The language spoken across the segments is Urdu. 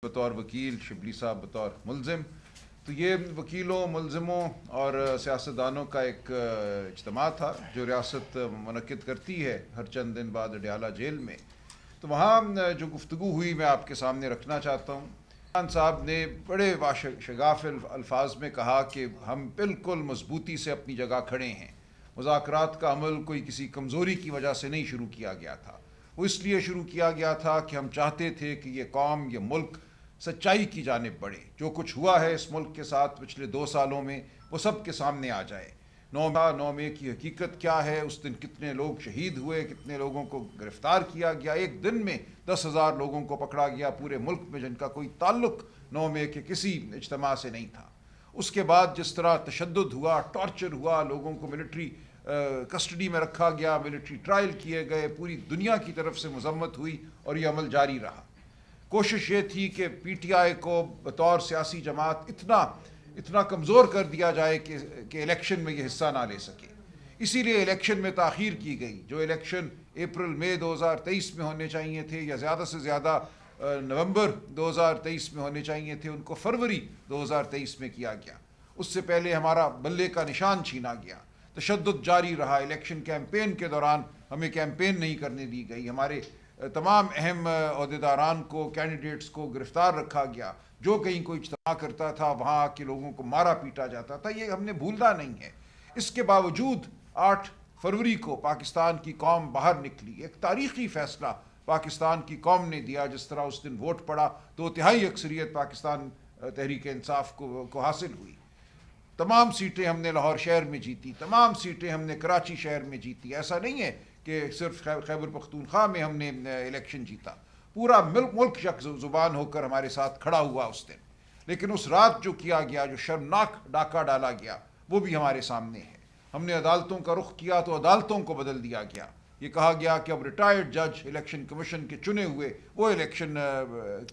بطور وکیل، شبلی صاحب بطور ملزم. تو یہ وکیلوں، ملزموں اور سیاستدانوں کا ایک اجتماع تھا جو ریاست منعقد کرتی ہے ہر چند دن بعد اڈیالہ جیل میں. تو وہاں جو گفتگو ہوئی میں آپ کے سامنے رکھنا چاہتا ہوں. خان صاحب نے بڑے شگاف الفاظ میں کہا کہ ہم بالکل مضبوطی سے اپنی جگہ کھڑے ہیں. مذاکرات کا عمل کوئی کسی کمزوری کی وجہ سے نہیں شروع کیا گیا تھا، وہ اس لیے شروع کیا گیا تھا کہ ہم چاہتے تھے کہ یہ قوم، یہ ملک سچائی کی جانب بڑھے. جو کچھ ہوا ہے اس ملک کے ساتھ پچھلے 2 سالوں میں وہ سب کے سامنے آ جائے. 9 مئی کی حقیقت کیا ہے، اس دن کتنے لوگ شہید ہوئے، کتنے لوگوں کو گرفتار کیا گیا. ایک دن میں 10,000 لوگوں کو پکڑا گیا پورے ملک میں، جن کا کوئی تعلق 9 مئی کے کسی اجتماع سے نہیں تھا. اس کے بعد جس طرح تشدد ہوا، ٹارچر ہوا، لوگوں کو ملٹری کسٹڈی میں رکھا گیا، ملٹری ٹرائل کیے گئے، پوری دنیا کی طرف سے مذمت ہوئی اور یہ عمل جاری رہا. کوشش یہ تھی کہ پی ٹی آئی کو بطور سیاسی جماعت اتنا کمزور کر دیا جائے کہ الیکشن میں یہ حصہ نہ لے سکے. اسی لیے الیکشن میں تاخیر کی گئی. جو الیکشن اپریل مئی 2023 میں ہونے چاہیے تھے یا زیادہ سے زیادہ نومبر 2023 میں ہونے چاہیے تھے، ان کو فروری 2023 میں کیا گیا. اس سے پہلے ہمارا بلے کا نشان چھینا گیا. تشدد جاری رہا. الیکشن کیمپین کے دوران ہمیں کیمپین نہیں کرنے دی گئی. ہمارے تمام اہم عہدیداران کو، کینڈیڈیٹس کو گرفتار رکھا گیا. جو کہیں کوئی اجتماع کرتا تھا وہاں آ کے لوگوں کو مارا پیٹا جاتا تھا. یہ ہم نے بھولنا نہیں ہے. اس کے باوجود 8 فروری کو پاکستان کی قوم باہر نکلی. ایک تاریخی فیصلہ پاکستان کی قوم نے دیا. جس طرح اس دن ووٹ پڑا، 2/3 اکثریت پاکستان تحریک انصاف کو حاصل ہوئی. تمام سیٹیں ہم نے لاہور شہر میں جیتی، تمام سیٹیں ہم نے کراچی شہر میں جیتی. ایسا نہیں ہے کہ صرف خیبر پختونخوا میں ہم نے الیکشن جیتا. پورا ملک یک زبان ہو کر ہمارے ساتھ کھڑا ہوا اس دن. لیکن اس رات جو کیا گیا، جو شرمناک ڈاکہ ڈالا گیا، وہ بھی ہمارے سامنے ہے. ہم نے عدالتوں کا رخ کیا تو عدالتوں کو بدل دیا گیا. یہ کہا گیا کہ اب ریٹائرڈ جج الیکشن کمیشن کے چنے ہوئے وہ الیکشن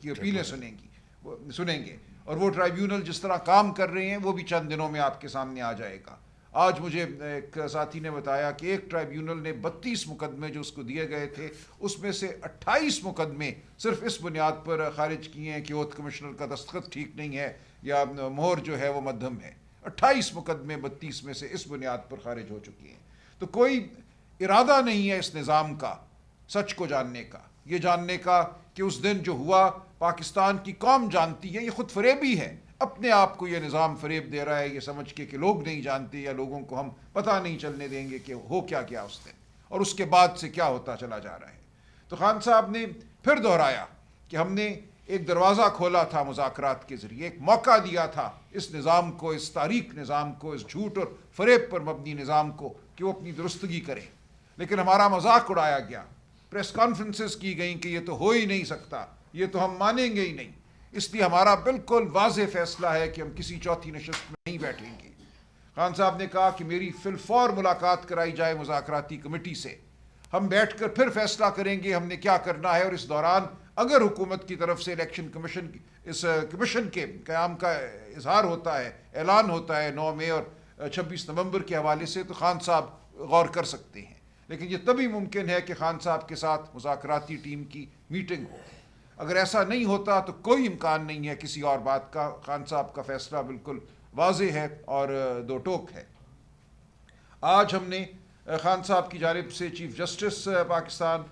کی اپیلیں سنیں گے، اور وہ ٹرائیبیونل جس طرح کام کر رہے ہیں وہ بھی چند دنوں میں آپ کے سامنے آ جائے گا. آج مجھے ایک ساتھی نے بتایا کہ ایک ٹرائیبیونل نے 32 مقدمے جو اس کو دیے گئے تھے، اس میں سے 28 مقدمے صرف اس بنیاد پر خارج کیے ہیں کہ اوتھ کمشنر کا دستخط ٹھیک نہیں ہے یا مہر جو ہے وہ مدھم ہے. 28 مقدمے 32 میں سے اس بنیاد پر خارج ہو چکے ہیں. تو کوئی ارادہ نہیں ہے اس نظام کا سچ کو جاننے کا، یہ جاننے کا کہ اس دن جو ہوا پاکستان کی قوم جانتی ہے. یہ خود فریبی ہے. اپنے آپ کو یہ نظام فریب دے رہا ہے یہ سمجھ کے کہ لوگ نہیں جانتے یا لوگوں کو ہم پتہ نہیں چلنے دیں گے کہ ہو کیا اس دن اور اس کے بعد سے کیا ہوتا چلا جا رہا ہے. تو خان صاحب نے پھر دہرایا کہ ہم نے ایک دروازہ کھولا تھا مذاکرات کے ذریعے، ایک موقع دیا تھا اس نظام کو، اس تاریک نظام کو، اس جھوٹ اور فریب پر مبنی نظام کو کہ وہ اپنی درستگی کرے. لیکن ہمارا مذاق اڑایا گیا. پریس کانفرنسز کی گئیں کہ یہ تو ہو ہی نہیں سکتا، یہ تو ہم مانیں گے ہی نہیں. اس لیے ہمارا بالکل واضح فیصلہ ہے کہ ہم کسی چوتھی نشست میں نہیں بیٹھیں گے. خان صاحب نے کہا کہ میری فی الفور ملاقات کرائی جائے مذاکراتی کمیٹی سے، ہم بیٹھ کر پھر فیصلہ کریں گے ہم نے کیا کرنا ہے. اور اس دوران اگر حکومت کی طرف سے الیکشن کمیشن اس کمیشن کے قیام کا اظہار ہوتا ہے، اعلان ہوتا ہے 9 مئی اور 26 نومبر کے حوالے سے، تو خان صاحب غور کر سکتے ہیں. لیکن یہ تبھی ممکن ہے کہ خان صاحب کے ساتھ مذاکراتی ٹیم کی میٹنگ ہو. اگر ایسا نہیں ہوتا تو کوئی امکان نہیں ہے کسی اور بات کا. خان صاحب کا فیصلہ بالکل واضح ہے اور دو ٹوک ہے. آج ہم نے خان صاحب کی جانب سے چیف جسٹس پاکستان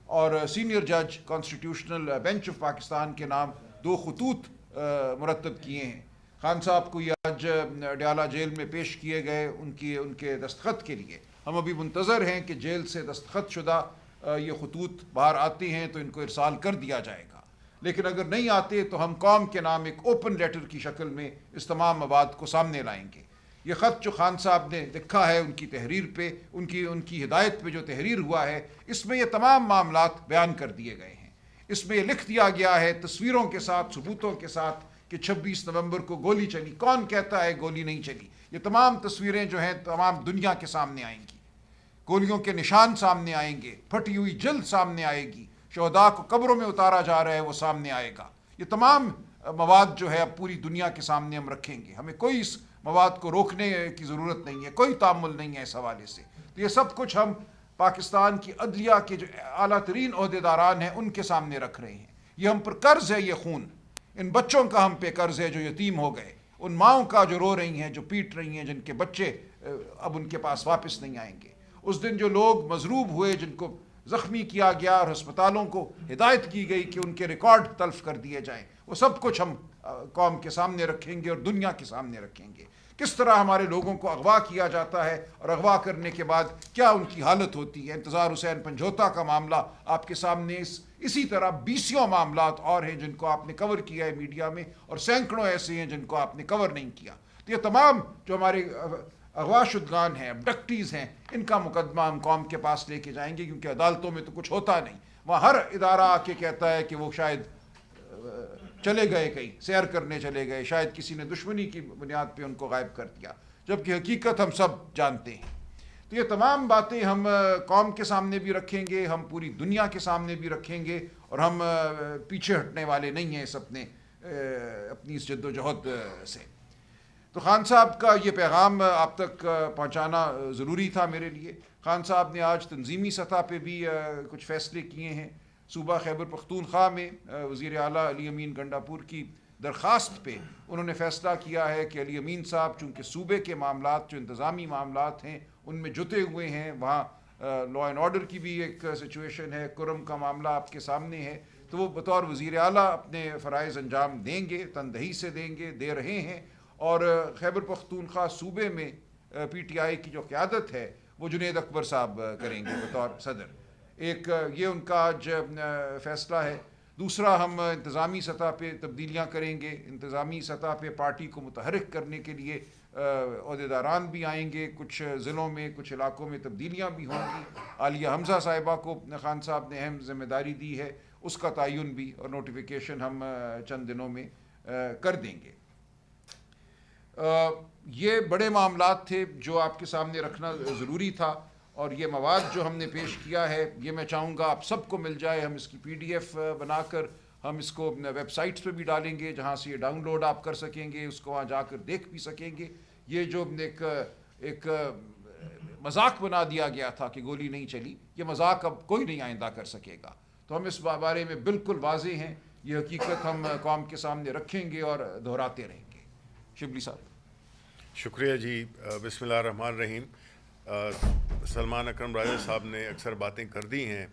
اور سینئر جج کانسٹیٹیوشنل بینچ آف پاکستان کے نام 2 خطوط مرتب کیے ہیں. خان صاحب کو یہ آج اڈیالہ جیل میں پیش کیے گئے ان کے دستخط کے لیے. ہم ابھی منتظر ہیں کہ جیل سے دستخط شدہ یہ خطوط باہر آتے ہیں تو ان کو ارسال کر دیا جائے گا. لیکن اگر نہیں آتے تو ہم قوم کے نام ایک اوپن لیٹر کی شکل میں اس تمام مواد کو سامنے لائیں گے. یہ خط جو خان صاحب نے لکھا ہے ان کی تحریر پہ، ان کی ہدایت پہ جو تحریر ہوا ہے، اس میں یہ تمام معاملات بیان کر دیے گئے ہیں. اس میں یہ لکھ دیا گیا ہے تصویروں کے ساتھ، ثبوتوں کے ساتھ کہ 26 نومبر کو گولی چلی. کون کہتا ہے گولی نہیں چلی؟ یہ تمام تصویریں جو ہیں تمام دنیا کے سامنے آئیں گی. گولیوں کے نشان سامنے آئیں گے، پھٹی ہوئی جلد سامنے آئے گی، شہداء کو قبروں میں اتارا جا رہا ہے وہ سامنے آئے گا. یہ تمام مواد جو ہے اب پوری دنیا کے سامنے ہم رکھیں گے. ہمیں کوئی اس مواد کو روکنے کی ضرورت نہیں ہے، کوئی تعامل نہیں ہے اس حوالے سے. تو یہ سب کچھ ہم پاکستان کی عدلیہ کے جو اعلیٰ ترین عہدیداران ہیں ان کے سامنے رکھ رہے ہیں. یہ ہم پر قرض ہے، یہ خون، ان بچوں کا ہم پہ قرض ہے جو یتیم ہو گئے، ان ماؤں کا جو رو رہی ہیں، جو پیٹ رہی ہیں، جن کے بچے اب ان کے پاس واپس نہیں آئیں گے۔ اس دن جو لوگ مضروب ہوئے، جن کو زخمی کیا گیا اور ہسپتالوں کو ہدایت کی گئی کہ ان کے ریکارڈ تلف کر دیے جائیں، وہ سب کچھ ہم قوم کے سامنے رکھیں گے اور دنیا کے سامنے رکھیں گے۔ کس طرح ہمارے لوگوں کو اغوا کیا جاتا ہے اور اغوا کرنے کے بعد کیا ان کی حالت ہوتی ہے۔ انتظار حسین پنجھوتا کا معاملہ آپ کے سامنے، اسی طرح بیسیوں معاملات اور ہیں جن کو آپ نے کور کیا ہے میڈیا میں، اور سینکڑوں ایسے ہیں جن کو آپ نے کور نہیں کیا۔ تو یہ تمام جو ہمارے اغوا شدگان ہیں، ابڈکٹیز ہیں، ان کا مقدمہ ہم قوم کے پاس لے کے جائیں گے، کیونکہ عدالتوں میں تو کچھ ہوتا نہیں۔ وہاں ہر ادارہ آ کے کہتا ہے کہ وہ شاید چلے گئے، کہیں سیر کرنے چلے گئے، شاید کسی نے دشمنی کی بنیاد پہ ان کو غائب کر دیا، جبکہ حقیقت ہم سب جانتے ہیں۔ تو یہ تمام باتیں ہم قوم کے سامنے بھی رکھیں گے، ہم پوری دنیا کے سامنے بھی رکھیں گے، اور ہم پیچھے ہٹنے والے نہیں ہیں اپنی اس جد و جہد سے۔ تو خان صاحب کا یہ پیغام آپ تک پہنچانا ضروری تھا میرے لیے۔ خان صاحب نے آج تنظیمی سطح پہ بھی کچھ فیصلے کیے ہیں۔ صوبہ خیبر پختونخوا میں وزیر اعلیٰ علی امین گنڈاپور کی درخواست پہ انہوں نے فیصلہ کیا ہے کہ علی امین صاحب چونکہ صوبے کے معاملات جو انتظامی معاملات ہیں ان میں جتے ہوئے ہیں، وہاں لا اینڈ آرڈر کی بھی ایک سچویشن ہے، کرم کا معاملہ آپ کے سامنے ہے، تو وہ بطور وزیر اعلیٰ اپنے فرائض انجام دیں گے، تندہی سے دیں گے، دے رہے ہیں۔ اور خیبر پختونخوا صوبے میں پی ٹی آئی کی جو قیادت ہے وہ جنید اکبر صاحب کریں گے بطور صدر۔ ایک یہ ان کا آج فیصلہ ہے۔ دوسرا، ہم انتظامی سطح پہ تبدیلیاں کریں گے، انتظامی سطح پہ پارٹی کو متحرک کرنے کے لیے عہدیداران بھی آئیں گے، کچھ ضلعوں میں کچھ علاقوں میں تبدیلیاں بھی ہوں گی۔ عالیہ حمزہ صاحبہ کو خان صاحب نے اہم ذمہ داری دی ہے، اس کا تعین بھی اور نوٹیفیکیشن ہم چند دنوں میں کر دیں گے۔ یہ بڑے معاملات تھے جو آپ کے سامنے رکھنا ضروری تھا، اور یہ مواد جو ہم نے پیش کیا ہے یہ میں چاہوں گا آپ سب کو مل جائے۔ ہم اس کی پی ڈی ایف بنا کر ہم اس کو ویب سائٹس پہ بھی ڈالیں گے، جہاں سے یہ ڈاؤن لوڈ آپ کر سکیں گے، اس کو وہاں جا کر دیکھ بھی سکیں گے۔ یہ جو ایک مذاق بنا دیا گیا تھا کہ گولی نہیں چلی، یہ مذاق اب کوئی نہیں آئندہ کر سکے گا۔ تو ہم اس بارے میں بالکل واضح ہیں، یہ حقیقت ہم قوم کے سامنے رکھیں گے اور دہراتے رہیں گے۔ شبلی صاحب۔ شکریہ جی۔ بسم اللہ الرحمن الرحیم۔ سلمان اکرم راجہ صاحب نے اکثر باتیں کر دی ہیں،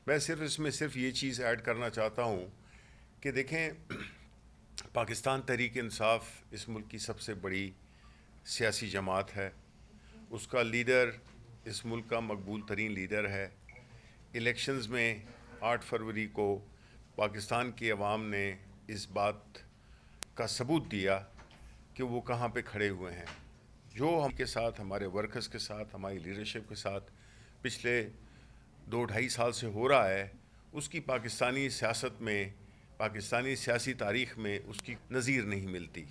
میں اس میں یہ چیز ایڈ کرنا چاہتا ہوں کہ دیکھیں، پاکستان تحریک انصاف اس ملک کی سب سے بڑی سیاسی جماعت ہے، اس کا لیڈر اس ملک کا مقبول ترین لیڈر ہے۔ الیکشنز میں 8 فروری کو پاکستان کی عوام نے اس بات کا ثبوت دیا کہ وہ کہاں پہ کھڑے ہوئے ہیں۔ جو ہم کے ساتھ، ہمارے ورکرز کے ساتھ، ہماری لیڈرشپ کے ساتھ پچھلے 2-2.5 سال سے ہو رہا ہے، اس کی پاکستانی سیاست میں، پاکستانی سیاسی تاریخ میں اس کی نظیر نہیں ملتی۔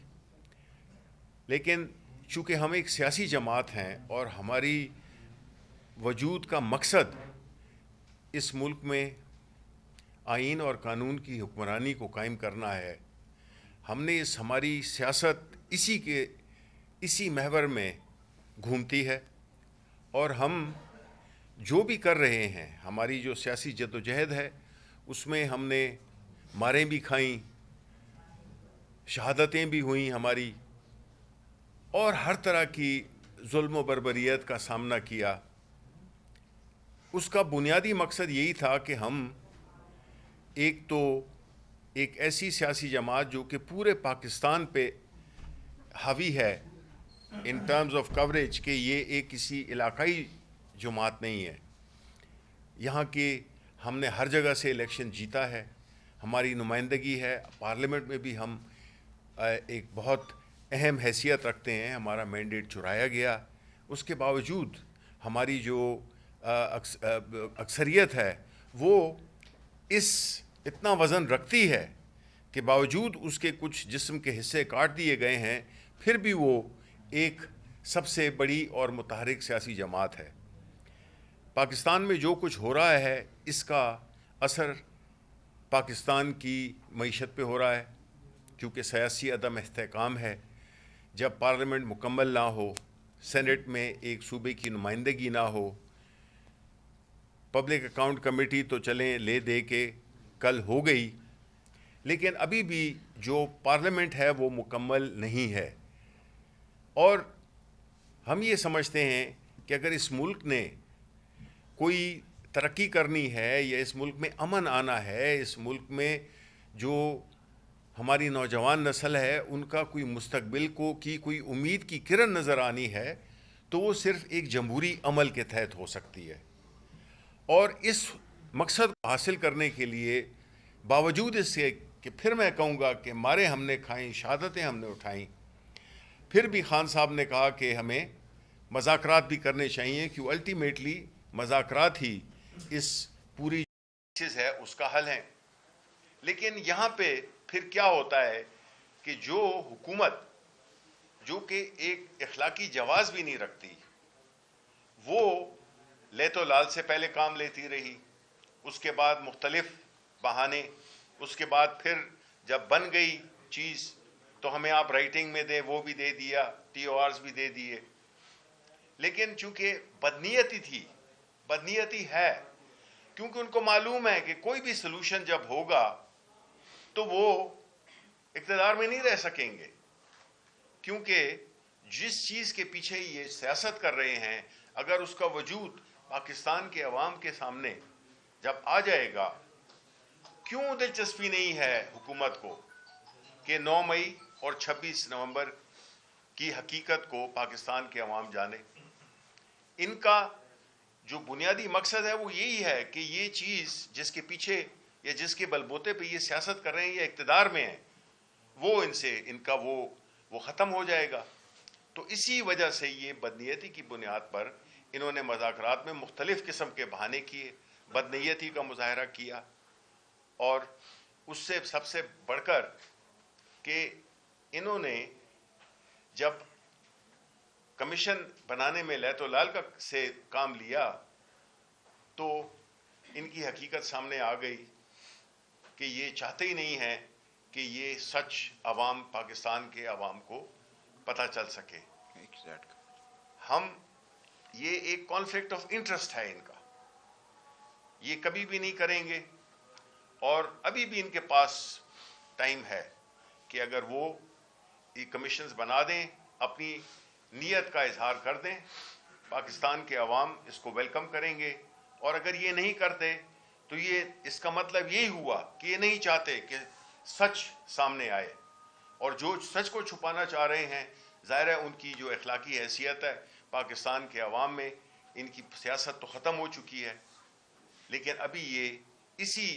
لیکن چونکہ ہم ایک سیاسی جماعت ہیں اور ہماری وجود کا مقصد اس ملک میں آئین اور قانون کی حکمرانی کو قائم کرنا ہے، ہم نے ہماری سیاست اسی محور میں گھومتی ہے، اور ہم جو بھی کر رہے ہیں، ہماری جو سیاسی جدوجہد ہے، اس میں ہم نے ماریں بھی کھائیں، شہادتیں بھی ہوئیں ہماری، اور ہر طرح کی ظلم و بربریت کا سامنا کیا۔ اس کا بنیادی مقصد یہی تھا کہ ہم ایک ایسی سیاسی جماعت جو کہ پورے پاکستان پہ حاوی ہے ان ٹرمز آف کوریج، کہ یہ ایک کسی علاقائی جماعت نہیں ہے، یہاں کے ہم نے ہر جگہ سے الیکشن جیتا ہے، ہماری نمائندگی ہے پارلیمنٹ میں بھی، ہم ایک بہت اہم حیثیت رکھتے ہیں، ہمارا مینڈیٹ چرایا گیا، اس کے باوجود ہماری جو اکثریت ہے وہ اتنا وزن رکھتی ہے کہ باوجود اس کے کچھ جسم کے حصے کاٹ دیے گئے ہیں، پھر بھی وہ ایک سب سے بڑی اور متحرک سیاسی جماعت ہے۔ پاکستان میں جو کچھ ہو رہا ہے اس کا اثر پاکستان کی معیشت پہ ہو رہا ہے، کیونکہ سیاسی عدم استحکام ہے۔ جب پارلیمنٹ مکمل نہ ہو، سینٹ میں ایک صوبے کی نمائندگی نہ ہو، پبلک اکاؤنٹ کمیٹی تو چلیں لے دے کے کل ہو گئی، لیکن ابھی بھی جو پارلیمنٹ ہے وہ مکمل نہیں ہے، اور ہم یہ سمجھتے ہیں کہ اگر اس ملک نے کوئی ترقی کرنی ہے یا اس ملک میں امن آنا ہے، اس ملک میں جو ہماری نوجوان نسل ہے ان کا کوئی مستقبل کی کوئی امید کی کرن نظر آنی ہے، تو وہ صرف ایک جمہوری عمل کے تحت ہو سکتی ہے۔ اور اس مقصد کو حاصل کرنے کے لیے باوجود اس سے کہ پھر میں کہوں گا کہ مارے ہم نے کھائیں، شہادتیں ہم نے اٹھائیں، پھر بھی خان صاحب نے کہا کہ ہمیں مذاکرات بھی کرنے چاہیے، کیوں الٹیمیٹلی مذاکرات ہی اس پوری چیز ہے اس کا حل ہے۔ لیکن یہاں پہ پھر کیا ہوتا ہے کہ جو حکومت جو کہ ایک اخلاقی جواز بھی نہیں رکھتی، وہ لیت و لال سے پہلے کام لیتی رہی، اس کے بعد مختلف بہانے، اس کے بعد پھر جب بن گئی چیز تو ہمیں آپ رائٹنگ میں دیں، وہ بھی دے دیا، ٹی او آرز بھی دے دیے۔ لیکن چونکہ بدنیتی تھی، بدنیتی ہے، کیونکہ ان کو معلوم ہے کہ کوئی بھی سلوشن جب ہوگا تو وہ اقتدار میں نہیں رہ سکیں گے، کیونکہ جس چیز کے پیچھے یہ سیاست کر رہے ہیں اگر اس کا وجود پاکستان کے عوام کے سامنے جب آ جائے گا، کیوں دلچسپی نہیں ہے حکومت کو کہ 9 مئی اور 26 نومبر کی حقیقت کو پاکستان کے عوام جانے۔ ان کا جو بنیادی مقصد ہے وہ یہی ہے کہ یہ چیز جس کے پیچھے یا جس کے بلبوتے پہ یہ سیاست کر رہے ہیں یا اقتدار میں ہیں، وہ ان کا وہ ختم ہو جائے گا۔ تو اسی وجہ سے یہ بدنیتی کی بنیاد پر انہوں نے مذاکرات میں مختلف قسم کے بہانے کیے، بدنیتی کا مظاہرہ کیا، اور اس سے سب سے بڑھ کر کہ انہوں نے جب کمیشن بنانے میں لیت و لال سے کام لیا تو ان کی حقیقت سامنے آ گئی کہ یہ چاہتے ہی نہیں ہیں کہ یہ سچ عوام، پاکستان کے عوام کو پتہ چل سکے۔ یہ ایک کانفلکٹ آف انٹرسٹ ہے ان کا، یہ کبھی بھی نہیں کریں گے، اور ابھی بھی ان کے پاس ٹائم ہے کہ اگر وہ یہ کمیشنز بنا دیں، اپنی نیت کا اظہار کر دیں، پاکستان کے عوام اس کو ویلکم کریں گے۔ اور اگر یہ نہیں کرتے تو اس کا مطلب یہی ہوا کہ یہ نہیں چاہتے کہ سچ سامنے آئے، اور جو سچ کو چھپانا چاہ رہے ہیں ظاہر ہے ان کی جو اخلاقی حیثیت ہے پاکستان کے عوام میں، ان کی سیاست تو ختم ہو چکی ہے، لیکن ابھی یہ اسی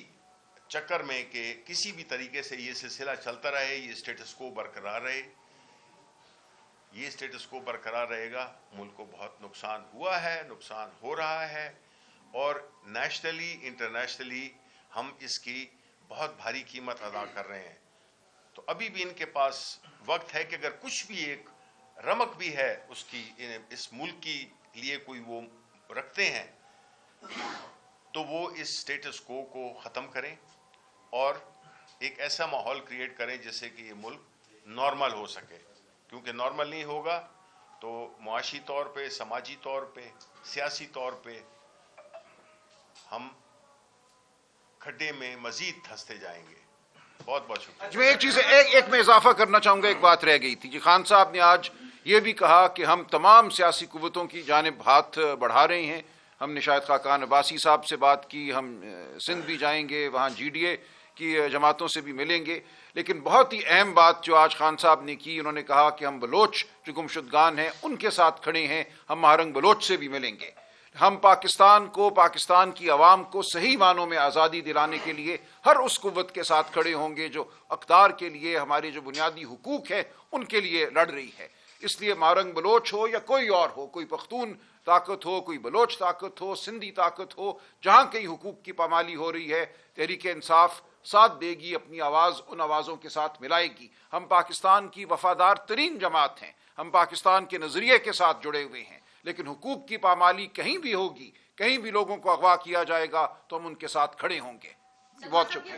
چکر میں کہ کسی بھی طریقے سے یہ سلسلہ چلتا رہے، یہ اسٹیٹس کو برقرار رہے، یہ اسٹیٹس کو برقرار رہے گا۔ ملک کو بہت نقصان ہوا ہے، نقصان ہو رہا ہے، اور نیشنلی انٹرنیشنلی ہم اس کی بہت بھاری قیمت ادا کر رہے ہیں۔ تو ابھی بھی ان کے پاس وقت ہے کہ اگر کچھ بھی ایک رمق بھی ہے اس کی، اس ملک کی لیے کوئی وہ رکھتے ہیں، تو وہ اس اسٹیٹس کو ختم کریں اور ایک ایسا ماحول کریٹ کریں جس سے کہ یہ ملک نارمل ہو سکے، کیونکہ نارمل نہیں ہوگا تو معاشی طور پہ، سماجی طور پہ، سیاسی طور پہ ہم کھڈے میں مزید دھنستے جائیں گے۔ بہت بہت شکریہ۔ میں ایک چیز ایک میں اضافہ کرنا چاہوں گا، ایک بات رہ گئی تھی جی۔ خان صاحب نے آج یہ بھی کہا کہ ہم تمام سیاسی قوتوں کی جانب ہاتھ بڑھا رہے ہیں۔ ہم نے شاید خاقان عباسی صاحب سے بات کی، ہم سندھ بھی جائیں گے، وہاں جی ڈی اے کی جماعتوں سے بھی ملیں گے، لیکن بہت ہی اہم بات جو آج خان صاحب نے کی، انہوں نے کہا کہ ہم بلوچ جو گمشدگان ہیں ان کے ساتھ کھڑے ہیں، ہم مہارنگ بلوچ سے بھی ملیں گے۔ ہم پاکستان کو، پاکستان کی عوام کو صحیح معنوں میں آزادی دلانے کے لیے ہر اس قوت کے ساتھ کھڑے ہوں گے جو اقدار کے لیے، ہمارے جو بنیادی حقوق ہیں ان کے لیے لڑ رہی ہے۔ اس لیے مہارنگ بلوچ ہو یا کوئی اور ہو، کوئی پختون طاقت ہو، کوئی بلوچ طاقت ہو، سندھی طاقت ہو، جہاں کئی حقوق کی پامالی ہو رہی ہے، تحریک انصاف ساتھ دے گی، اپنی آواز ان آوازوں کے ساتھ ملائے گی۔ ہم پاکستان کی وفادار ترین جماعت ہیں، ہم پاکستان کے نظریے کے ساتھ جڑے ہوئے ہیں، لیکن حقوق کی پامالی کہیں بھی ہوگی، کہیں بھی لوگوں کو اغوا کیا جائے گا تو ہم ان کے ساتھ کھڑے ہوں گے۔ بہت شکریہ۔